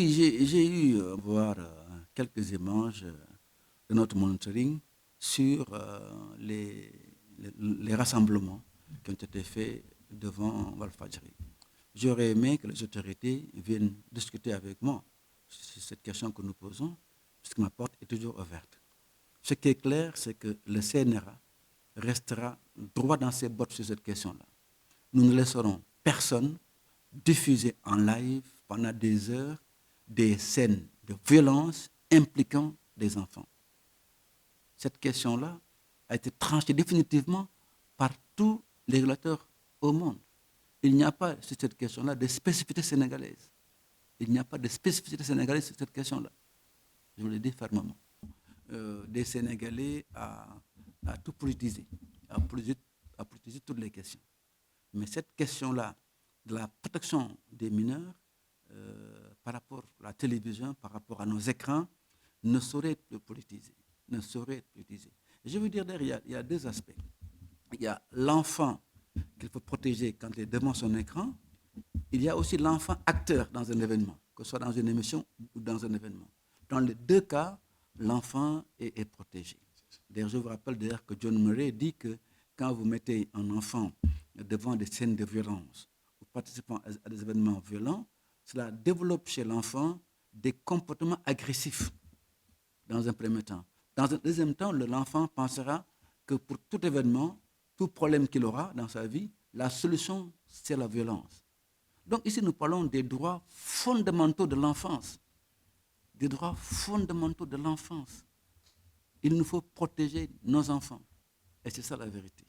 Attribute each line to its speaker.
Speaker 1: J'ai eu à voir quelques images de notre monitoring sur les rassemblements qui ont été faits devant Walfadjri. J'aurais aimé que les autorités viennent discuter avec moi sur cette question que nous posons, puisque ma porte est toujours ouverte. Ce qui est clair, c'est que le CNRA restera droit dans ses bottes sur cette question-là. Nous ne laisserons personne diffuser en live pendant des heures des scènes de violence impliquant des enfants. Cette question-là a été tranchée définitivement par tous les régulateurs au monde. Il n'y a pas sur cette question-là de spécificité sénégalaise. Il n'y a pas de spécificité sénégalaise sur cette question-là. Je vous le dis fermement. Des Sénégalais à tout politiser, à politiser toutes les questions. Mais cette question-là de la protection des mineurs par rapport à la télévision, par rapport à nos écrans, ne saurait être politisée. Ne saurait être politisée. Je veux dire, il y a deux aspects. Il y a l'enfant qu'il faut protéger quand il est devant son écran. Il y a aussi l'enfant acteur dans un événement, que ce soit dans une émission ou dans un événement. Dans les deux cas, l'enfant est protégé. D'ailleurs, je vous rappelle d'ailleurs que John Murray dit que quand vous mettez un enfant devant des scènes de violence ou participant à des événements violents, cela développe chez l'enfant des comportements agressifs dans un premier temps. Dans un deuxième temps, l'enfant pensera que pour tout événement, tout problème qu'il aura dans sa vie, la solution, c'est la violence. Donc ici, nous parlons des droits fondamentaux de l'enfance. Des droits fondamentaux de l'enfance. Il nous faut protéger nos enfants. Et c'est ça la vérité.